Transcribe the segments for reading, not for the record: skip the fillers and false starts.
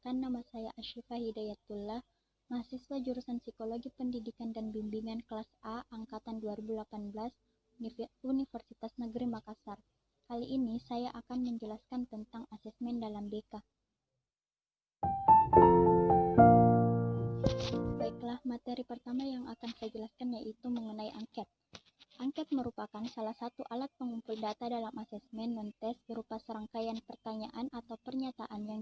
Perkenalkan, nama saya Asyifa Hidayatullah, mahasiswa jurusan Psikologi Pendidikan dan Bimbingan kelas A angkatan 2018 Universitas Negeri Makassar. Kali ini saya akan menjelaskan tentang asesmen dalam BK. Baiklah, materi pertama yang akan saya jelaskan yaitu mengenai angket. Angket merupakan salah satu alat pengumpul data dalam asesmen non-tes berupa serangkaian pertanyaan atau pernyataan yang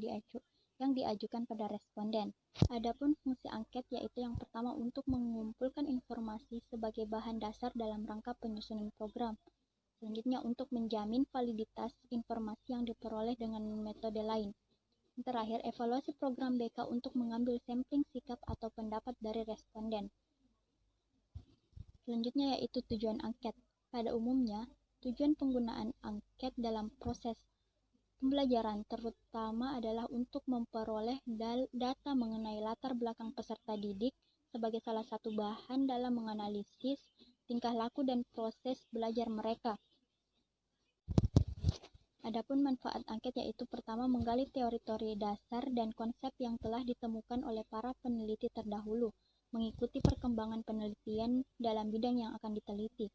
diajukan pada responden. Adapun fungsi angket yaitu yang pertama untuk mengumpulkan informasi sebagai bahan dasar dalam rangka penyusunan program. Selanjutnya untuk menjamin validitas informasi yang diperoleh dengan metode lain. Yang terakhir, evaluasi program BK untuk mengambil sampling sikap atau pendapat dari responden. Selanjutnya yaitu tujuan angket. Pada umumnya, tujuan penggunaan angket dalam proses pembelajaran terutama adalah untuk memperoleh data mengenai latar belakang peserta didik sebagai salah satu bahan dalam menganalisis tingkah laku dan proses belajar mereka. Adapun manfaat angket yaitu pertama menggali teori-teori dasar dan konsep yang telah ditemukan oleh para peneliti terdahulu, mengikuti perkembangan penelitian dalam bidang yang akan diteliti,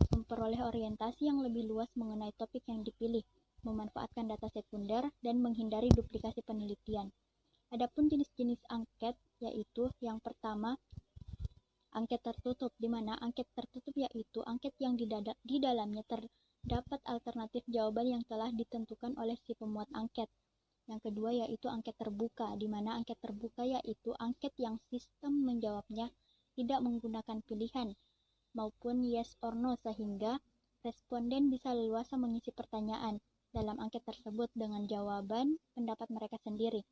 memperoleh orientasi yang lebih luas mengenai topik yang dipilih, memanfaatkan data sekunder, dan menghindari duplikasi penelitian. Adapun jenis-jenis angket yaitu yang pertama, angket tertutup, di mana angket tertutup yaitu angket yang di dalamnya terdapat alternatif jawaban yang telah ditentukan oleh si pemuat angket. Yang kedua yaitu angket terbuka, di mana angket terbuka yaitu angket yang sistem menjawabnya tidak menggunakan pilihan maupun yes or no sehingga responden bisa leluasa mengisi pertanyaan dalam angket tersebut dengan jawaban pendapat mereka sendiri.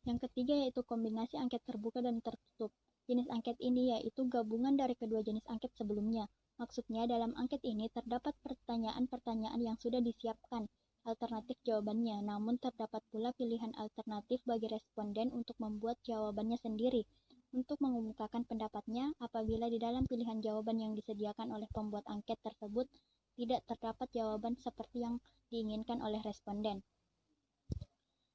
Yang ketiga yaitu kombinasi angket terbuka dan tertutup. Jenis angket ini yaitu gabungan dari kedua jenis angket sebelumnya. Maksudnya dalam angket ini terdapat pertanyaan-pertanyaan yang sudah disiapkan alternatif jawabannya, namun terdapat pula pilihan alternatif bagi responden untuk membuat jawabannya sendiri, untuk mengemukakan pendapatnya apabila di dalam pilihan jawaban yang disediakan oleh pembuat angket tersebut tidak terdapat jawaban seperti yang diinginkan oleh responden.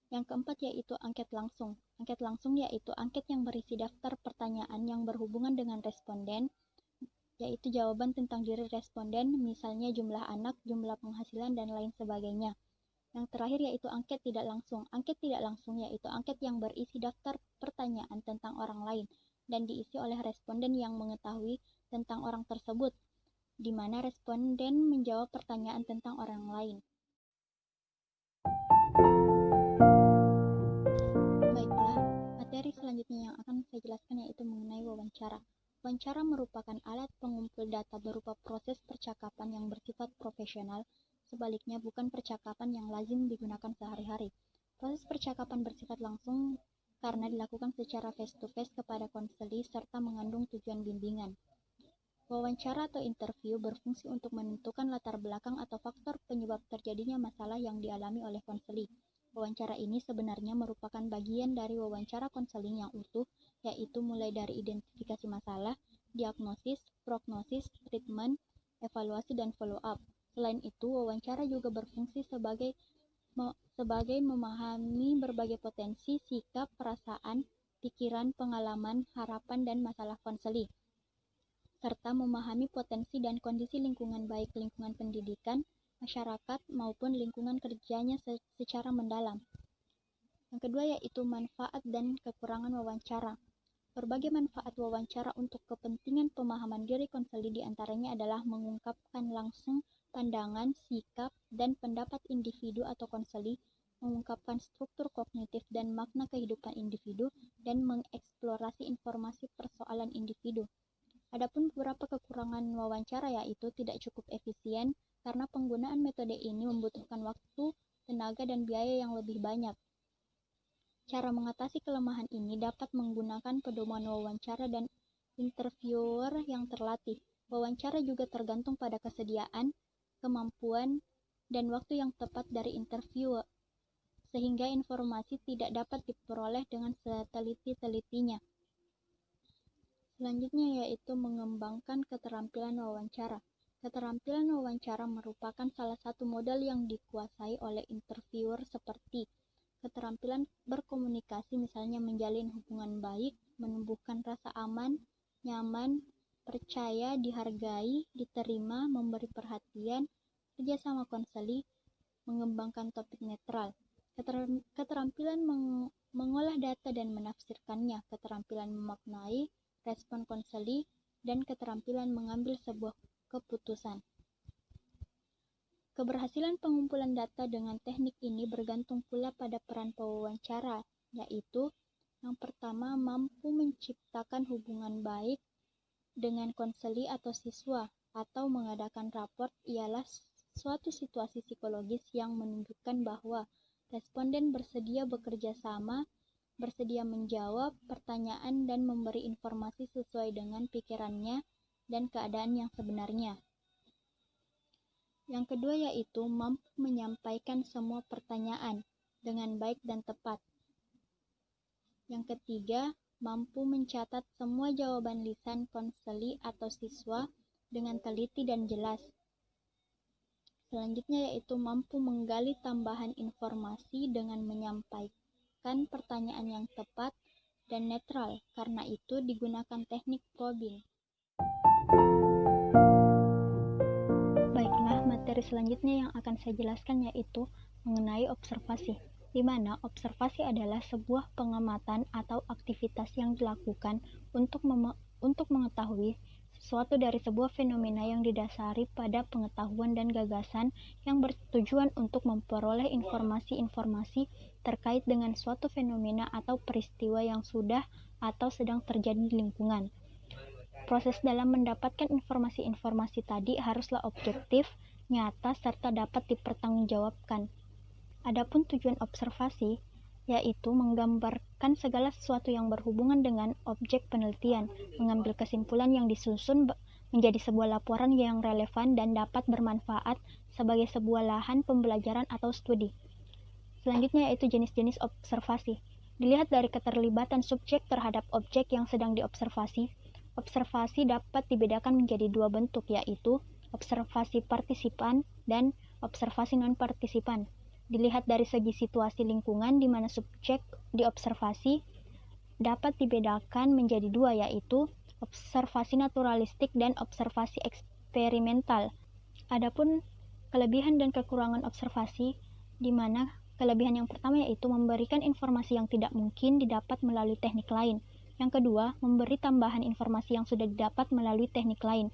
Yang keempat yaitu angket langsung. Angket langsung yaitu angket yang berisi daftar pertanyaan yang berhubungan dengan responden, yaitu jawaban tentang diri responden, misalnya jumlah anak, jumlah penghasilan, dan lain sebagainya. Yang terakhir yaitu angket tidak langsung. Angket tidak langsung yaitu angket yang berisi daftar pertanyaan tentang orang lain dan diisi oleh responden yang mengetahui tentang orang tersebut, di mana responden menjawab pertanyaan tentang orang lain. Baiklah, materi selanjutnya yang akan saya jelaskan yaitu mengenai wawancara. Wawancara merupakan alat pengumpul data berupa proses percakapan yang bersifat profesional, sebaliknya bukan percakapan yang lazim digunakan sehari-hari. Proses percakapan bersifat langsung karena dilakukan secara face-to-face kepada konseli serta mengandung tujuan bimbingan. Wawancara atau interview berfungsi untuk menentukan latar belakang atau faktor penyebab terjadinya masalah yang dialami oleh konseli. Wawancara ini sebenarnya merupakan bagian dari wawancara konseling yang utuh, yaitu mulai dari identifikasi masalah, diagnosis, prognosis, treatment, evaluasi, dan follow-up. Selain itu, wawancara juga berfungsi sebagai memahami berbagai potensi, sikap, perasaan, pikiran, pengalaman, harapan, dan masalah konseli, serta memahami potensi dan kondisi lingkungan baik lingkungan pendidikan, masyarakat, maupun lingkungan kerjanya secara mendalam. Yang kedua yaitu manfaat dan kekurangan wawancara. Berbagai manfaat wawancara untuk kepentingan pemahaman diri konseli diantaranya adalah mengungkapkan langsung pandangan, sikap, dan pendapat individu atau konseli, mengungkapkan struktur kognitif dan makna kehidupan individu, dan mengeksplorasi informasi persoalan individu. Adapun beberapa kekurangan wawancara yaitu tidak cukup efisien karena penggunaan metode ini membutuhkan waktu, tenaga, dan biaya yang lebih banyak. Cara mengatasi kelemahan ini dapat menggunakan pedoman wawancara dan interviewer yang terlatih. Wawancara juga tergantung pada kesediaan, kemampuan, dan waktu yang tepat dari interviewer, sehingga informasi tidak dapat diperoleh dengan seteliti-telitinya. Selanjutnya yaitu mengembangkan keterampilan wawancara. Keterampilan wawancara merupakan salah satu modal yang dikuasai oleh interviewer seperti keterampilan berkomunikasi, misalnya menjalin hubungan baik, menumbuhkan rasa aman, nyaman, percaya, dihargai, diterima, memberi perhatian, kerjasama konseli, mengembangkan topik netral. Keterampilan mengolah data dan menafsirkannya, keterampilan memaknai, respon konseli, dan keterampilan mengambil sebuah keputusan. Keberhasilan pengumpulan data dengan teknik ini bergantung pula pada peran pewawancara, yaitu yang pertama, mampu menciptakan hubungan baik dengan konseli atau siswa, atau mengadakan raport ialah suatu situasi psikologis yang menunjukkan bahwa responden bersedia bekerja sama, bersedia menjawab pertanyaan dan memberi informasi sesuai dengan pikirannya dan keadaan yang sebenarnya. Yang kedua yaitu mampu menyampaikan semua pertanyaan dengan baik dan tepat. Yang ketiga, mampu mencatat semua jawaban lisan konseli atau siswa dengan teliti dan jelas. Selanjutnya yaitu mampu menggali tambahan informasi dengan menyampaikan pertanyaan yang tepat dan netral. Karena itu digunakan teknik probing. Baiklah, materi selanjutnya yang akan saya jelaskan yaitu mengenai observasi, di mana observasi adalah sebuah pengamatan atau aktivitas yang dilakukan untuk mengetahui sesuatu dari sebuah fenomena yang didasari pada pengetahuan dan gagasan yang bertujuan untuk memperoleh informasi-informasi terkait dengan suatu fenomena atau peristiwa yang sudah atau sedang terjadi di lingkungan. Proses dalam mendapatkan informasi-informasi tadi haruslah objektif, nyata, serta dapat dipertanggungjawabkan. Adapun tujuan observasi yaitu menggambarkan segala sesuatu yang berhubungan dengan objek penelitian, mengambil kesimpulan yang disusun menjadi sebuah laporan yang relevan dan dapat bermanfaat sebagai sebuah lahan pembelajaran atau studi. Selanjutnya yaitu jenis-jenis observasi. Dilihat dari keterlibatan subjek terhadap objek yang sedang diobservasi, observasi dapat dibedakan menjadi dua bentuk, yaitu observasi partisipan dan observasi non-partisipan. Dilihat dari segi situasi lingkungan di mana subjek diobservasi dapat dibedakan menjadi dua, yaitu observasi naturalistik dan observasi eksperimental. Adapun kelebihan dan kekurangan observasi, di mana kelebihan yang pertama yaitu memberikan informasi yang tidak mungkin didapat melalui teknik lain. Yang kedua, memberi tambahan informasi yang sudah didapat melalui teknik lain.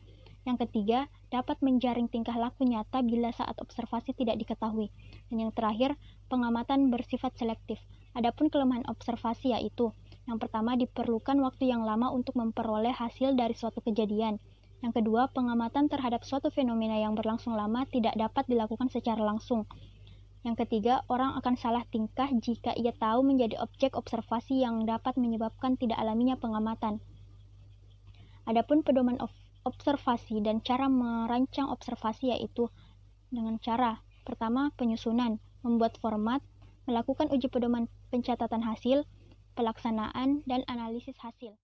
Yang ketiga, dapat menjaring tingkah laku nyata bila saat observasi tidak diketahui. Dan yang terakhir, pengamatan bersifat selektif. Adapun kelemahan observasi yaitu, yang pertama, diperlukan waktu yang lama untuk memperoleh hasil dari suatu kejadian. Yang kedua, pengamatan terhadap suatu fenomena yang berlangsung lama tidak dapat dilakukan secara langsung. Yang ketiga, orang akan salah tingkah jika ia tahu menjadi objek observasi yang dapat menyebabkan tidak alaminya pengamatan. Adapun pedoman observasi dan cara merancang observasi yaitu dengan cara pertama, penyusunan, membuat format, melakukan uji pedoman pencatatan hasil, pelaksanaan, dan analisis hasil.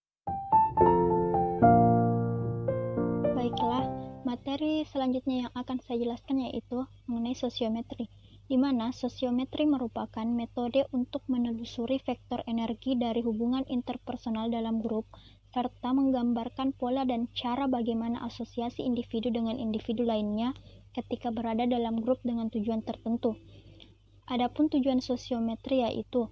Baiklah, materi selanjutnya yang akan saya jelaskan yaitu mengenai sosiometri, di mana sosiometri merupakan metode untuk menelusuri vektor energi dari hubungan interpersonal dalam grup, serta menggambarkan pola dan cara bagaimana asosiasi individu dengan individu lainnya ketika berada dalam grup dengan tujuan tertentu. Adapun tujuan sosiometri yaitu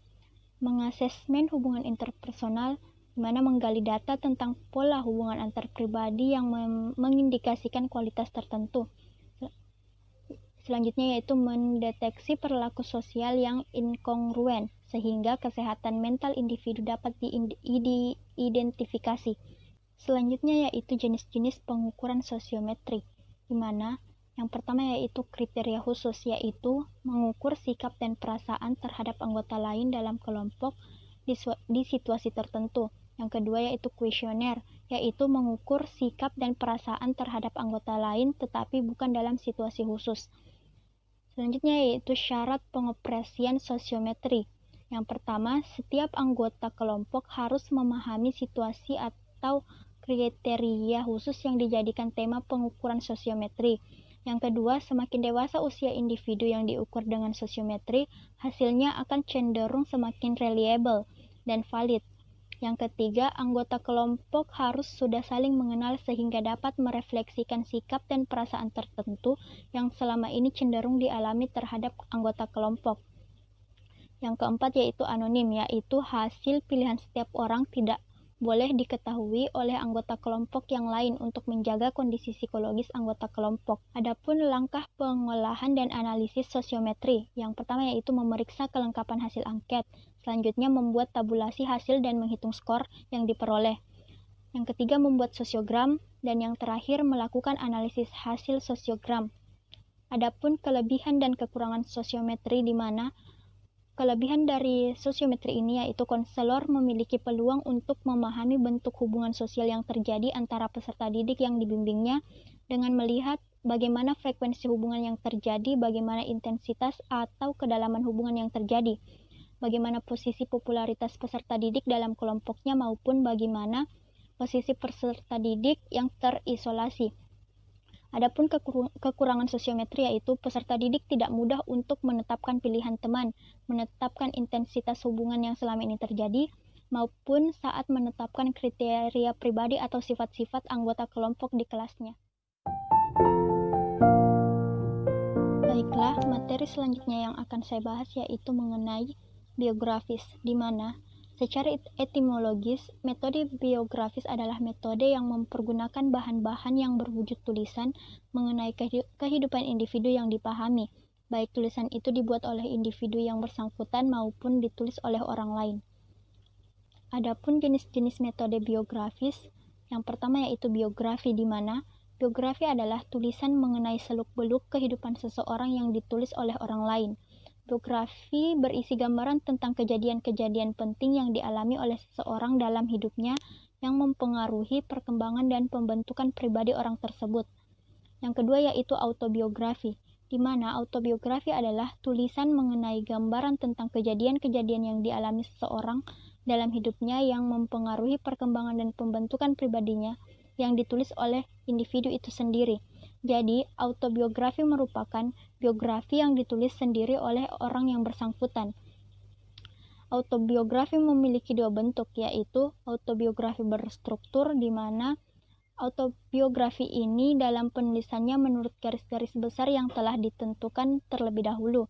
mengasesmen hubungan interpersonal, di mana menggali data tentang pola hubungan antar pribadi yang mengindikasikan kualitas tertentu. Selanjutnya yaitu mendeteksi perilaku sosial yang inkongruen, sehingga kesehatan mental individu dapat diidentifikasi. Selanjutnya yaitu jenis-jenis pengukuran sosiometri, di mana yang pertama yaitu kriteria khusus, yaitu mengukur sikap dan perasaan terhadap anggota lain dalam kelompok di situasi tertentu. Yang kedua yaitu kuesioner, yaitu mengukur sikap dan perasaan terhadap anggota lain tetapi bukan dalam situasi khusus. Selanjutnya yaitu syarat pengoperasian sosiometri. Yang pertama, setiap anggota kelompok harus memahami situasi atau kriteria khusus yang dijadikan tema pengukuran sosiometri. Yang kedua, semakin dewasa usia individu yang diukur dengan sosiometri, hasilnya akan cenderung semakin reliable dan valid. Yang ketiga, anggota kelompok harus sudah saling mengenal sehingga dapat merefleksikan sikap dan perasaan tertentu yang selama ini cenderung dialami terhadap anggota kelompok. Yang keempat yaitu anonim, yaitu hasil pilihan setiap orang tidak boleh diketahui oleh anggota kelompok yang lain untuk menjaga kondisi psikologis anggota kelompok. Adapun langkah pengolahan dan analisis sosiometri, yang pertama yaitu memeriksa kelengkapan hasil angket, selanjutnya membuat tabulasi hasil dan menghitung skor yang diperoleh. Yang ketiga membuat sosiogram, dan yang terakhir melakukan analisis hasil sosiogram. Adapun kelebihan dan kekurangan sosiometri di mana kelebihan dari sosiometri ini yaitu konselor memiliki peluang untuk memahami bentuk hubungan sosial yang terjadi antara peserta didik yang dibimbingnya dengan melihat bagaimana frekuensi hubungan yang terjadi, bagaimana intensitas atau kedalaman hubungan yang terjadi, bagaimana posisi popularitas peserta didik dalam kelompoknya maupun bagaimana posisi peserta didik yang terisolasi. Adapun kekurangan sosiometri yaitu peserta didik tidak mudah untuk menetapkan pilihan teman, menetapkan intensitas hubungan yang selama ini terjadi, maupun saat menetapkan kriteria pribadi atau sifat-sifat anggota kelompok di kelasnya. Baiklah, materi selanjutnya yang akan saya bahas yaitu mengenai biografis, di mana secara etimologis, metode biografis adalah metode yang mempergunakan bahan-bahan yang berwujud tulisan mengenai kehidupan individu yang dipahami, baik tulisan itu dibuat oleh individu yang bersangkutan maupun ditulis oleh orang lain. Adapun jenis-jenis metode biografis, yang pertama yaitu biografi, di mana biografi adalah tulisan mengenai seluk-beluk kehidupan seseorang yang ditulis oleh orang lain. Biografi berisi gambaran tentang kejadian-kejadian penting yang dialami oleh seseorang dalam hidupnya yang mempengaruhi perkembangan dan pembentukan pribadi orang tersebut. Yang kedua yaitu autobiografi, di mana autobiografi adalah tulisan mengenai gambaran tentang kejadian-kejadian yang dialami seseorang dalam hidupnya yang mempengaruhi perkembangan dan pembentukan pribadinya yang ditulis oleh individu itu sendiri. Jadi, autobiografi merupakan biografi yang ditulis sendiri oleh orang yang bersangkutan. Autobiografi memiliki dua bentuk, yaitu autobiografi berstruktur, di mana autobiografi ini dalam penulisannya menurut garis-garis besar yang telah ditentukan terlebih dahulu.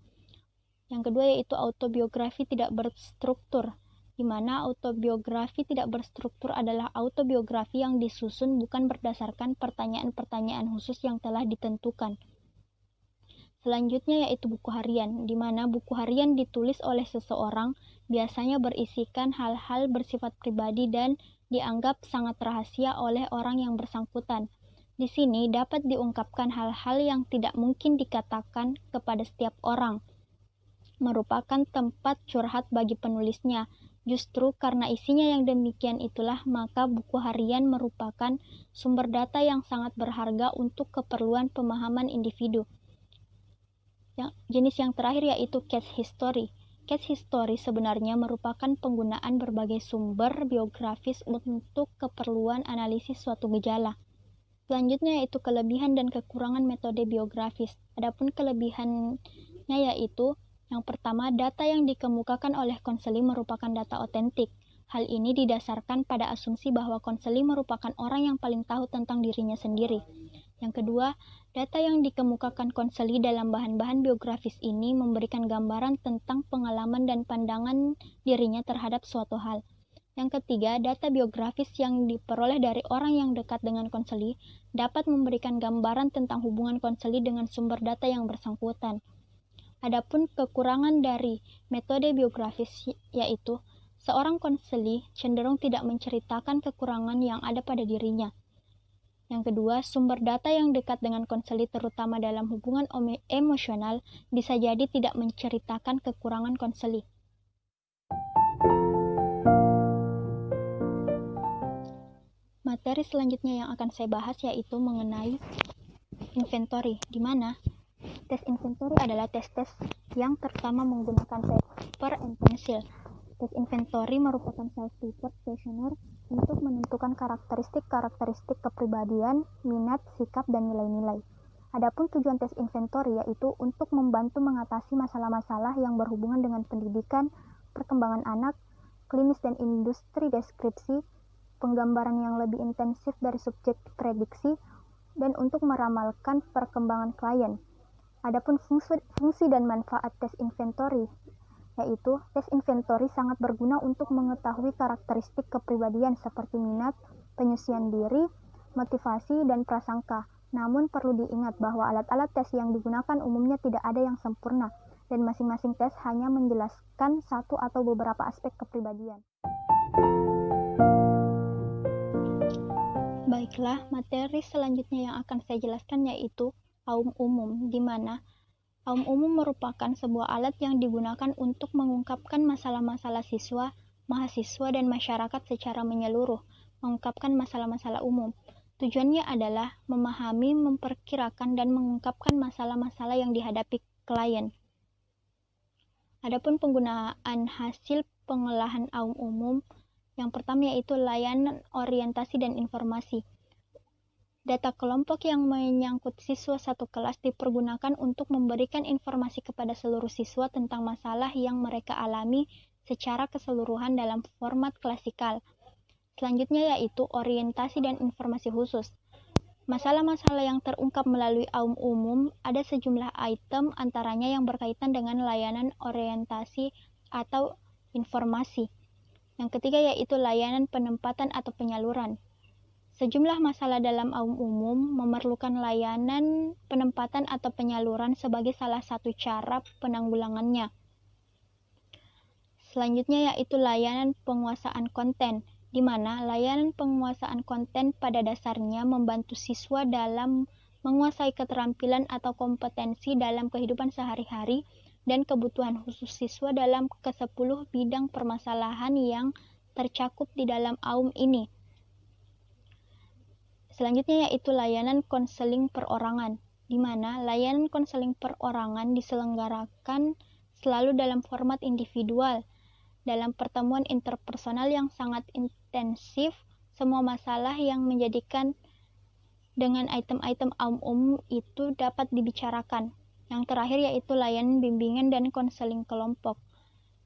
Yang kedua yaitu autobiografi tidak berstruktur, di mana autobiografi tidak berstruktur adalah autobiografi yang disusun bukan berdasarkan pertanyaan-pertanyaan khusus yang telah ditentukan. Selanjutnya yaitu buku harian, di mana buku harian ditulis oleh seseorang, biasanya berisikan hal-hal bersifat pribadi dan dianggap sangat rahasia oleh orang yang bersangkutan. Di sini dapat diungkapkan hal-hal yang tidak mungkin dikatakan kepada setiap orang, merupakan tempat curhat bagi penulisnya. Justru karena isinya yang demikian itulah maka buku harian merupakan sumber data yang sangat berharga untuk keperluan pemahaman individu. Jenis yang terakhir yaitu case history. Case history sebenarnya merupakan penggunaan berbagai sumber biografis untuk keperluan analisis suatu gejala. Selanjutnya yaitu kelebihan dan kekurangan metode biografis. Adapun kelebihannya yaitu yang pertama, data yang dikemukakan oleh konseli merupakan data otentik. Hal ini didasarkan pada asumsi bahwa konseli merupakan orang yang paling tahu tentang dirinya sendiri. Yang kedua, data yang dikemukakan konseli dalam bahan-bahan biografis ini memberikan gambaran tentang pengalaman dan pandangan dirinya terhadap suatu hal. Yang ketiga, data biografis yang diperoleh dari orang yang dekat dengan konseli dapat memberikan gambaran tentang hubungan konseli dengan sumber data yang bersangkutan. Adapun kekurangan dari metode biografis yaitu seorang konseli cenderung tidak menceritakan kekurangan yang ada pada dirinya. Yang kedua, sumber data yang dekat dengan konseli terutama dalam hubungan emosional bisa jadi tidak menceritakan kekurangan konseli. Materi selanjutnya yang akan saya bahas yaitu mengenai inventory, di mana tes inventory adalah tes-tes yang pertama menggunakan paper and pencil. Tes inventory merupakan self-report questionnaire untuk menentukan karakteristik kepribadian, minat, sikap, dan nilai-nilai. Adapun tujuan tes inventory yaitu untuk membantu mengatasi masalah-masalah yang berhubungan dengan pendidikan, perkembangan anak, klinis dan industri deskripsi, penggambaran yang lebih intensif dari subjek prediksi, dan untuk meramalkan perkembangan klien. Adapun fungsi dan manfaat tes inventory yaitu tes inventory sangat berguna untuk mengetahui karakteristik kepribadian seperti minat, penyucian diri, motivasi, dan prasangka. Namun perlu diingat bahwa alat-alat tes yang digunakan umumnya tidak ada yang sempurna, dan masing-masing tes hanya menjelaskan satu atau beberapa aspek kepribadian. Baiklah, materi selanjutnya yang akan saya jelaskan yaitu aum umum, di mana aum umum merupakan sebuah alat yang digunakan untuk mengungkapkan masalah-masalah siswa, mahasiswa, dan masyarakat secara menyeluruh, mengungkapkan masalah-masalah umum. Tujuannya adalah memahami, memperkirakan, dan mengungkapkan masalah-masalah yang dihadapi klien. Adapun penggunaan hasil pengolahan aum umum, yang pertama yaitu layanan orientasi dan informasi. Data kelompok yang menyangkut siswa satu kelas dipergunakan untuk memberikan informasi kepada seluruh siswa tentang masalah yang mereka alami secara keseluruhan dalam format klasikal. Selanjutnya yaitu orientasi dan informasi khusus. Masalah-masalah yang terungkap melalui aum umum ada sejumlah item antaranya yang berkaitan dengan layanan orientasi atau informasi. Yang ketiga yaitu layanan penempatan atau penyaluran. Sejumlah masalah dalam aum umum memerlukan layanan penempatan atau penyaluran sebagai salah satu cara penanggulangannya. Selanjutnya yaitu layanan penguasaan konten, di mana layanan penguasaan konten pada dasarnya membantu siswa dalam menguasai keterampilan atau kompetensi dalam kehidupan sehari-hari dan kebutuhan khusus siswa dalam ke-10 bidang permasalahan yang tercakup di dalam aum ini. Selanjutnya yaitu layanan konseling perorangan, di mana layanan konseling perorangan diselenggarakan selalu dalam format individual. Dalam pertemuan interpersonal yang sangat intensif, semua masalah yang menjadikan dengan item-item aum umum itu dapat dibicarakan. Yang terakhir yaitu layanan bimbingan dan konseling kelompok,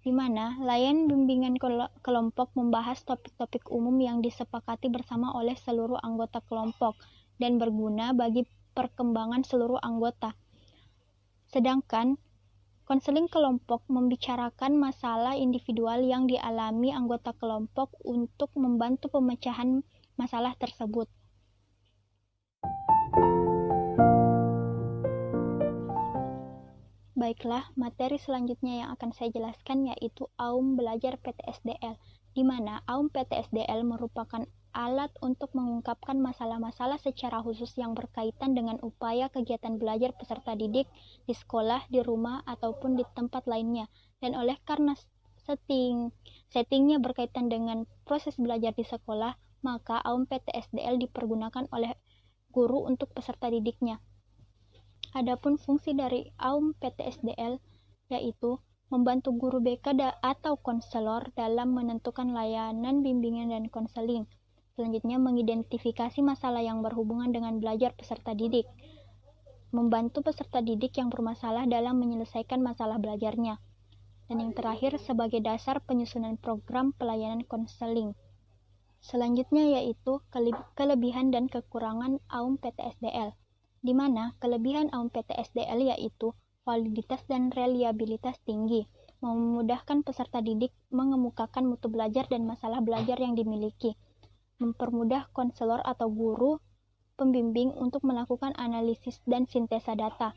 di mana layanan bimbingan kelompok membahas topik-topik umum yang disepakati bersama oleh seluruh anggota kelompok dan berguna bagi perkembangan seluruh anggota. Sedangkan konseling kelompok membicarakan masalah individual yang dialami anggota kelompok untuk membantu pemecahan masalah tersebut. Baiklah, materi selanjutnya yang akan saya jelaskan yaitu aum belajar PTSDL, di mana aum PTSDL merupakan alat untuk mengungkapkan masalah-masalah secara khusus yang berkaitan dengan upaya kegiatan belajar peserta didik di sekolah, di rumah, ataupun di tempat lainnya. Dan oleh karena settingnya berkaitan dengan proses belajar di sekolah, maka aum PTSDL dipergunakan oleh guru untuk peserta didiknya. Adapun fungsi dari aum PTSDL yaitu membantu guru BK atau konselor dalam menentukan layanan bimbingan dan konseling. Selanjutnya mengidentifikasi masalah yang berhubungan dengan belajar peserta didik, membantu peserta didik yang bermasalah dalam menyelesaikan masalah belajarnya. Dan yang terakhir sebagai dasar penyusunan program pelayanan konseling. Selanjutnya yaitu kelebihan dan kekurangan aum PTSDL, di mana kelebihan aum PTSDL yaitu validitas dan reliabilitas tinggi, memudahkan peserta didik mengemukakan mutu belajar dan masalah belajar yang dimiliki, mempermudah konselor atau guru pembimbing untuk melakukan analisis dan sintesa data.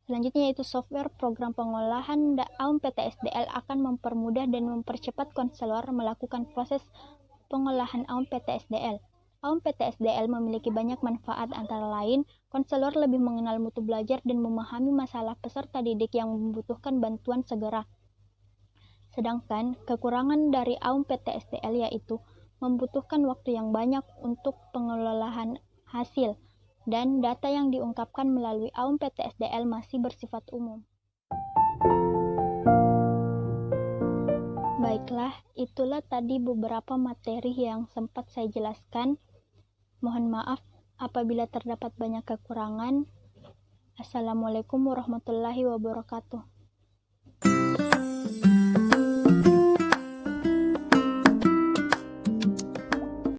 Selanjutnya yaitu software program pengolahan aum PTSDL akan mempermudah dan mempercepat konselor melakukan proses pengolahan aum PTSDL. Aum PTSDL memiliki banyak manfaat, antara lain, konselor lebih mengenal mutu belajar dan memahami masalah peserta didik yang membutuhkan bantuan segera. Sedangkan, kekurangan dari aum PTSDL yaitu membutuhkan waktu yang banyak untuk pengelolaan hasil, dan data yang diungkapkan melalui aum PTSDL masih bersifat umum. Baiklah, itulah tadi beberapa materi yang sempat saya jelaskan. Mohon maaf Apabila terdapat banyak kekurangan, Assalamualaikum warahmatullahi wabarakatuh.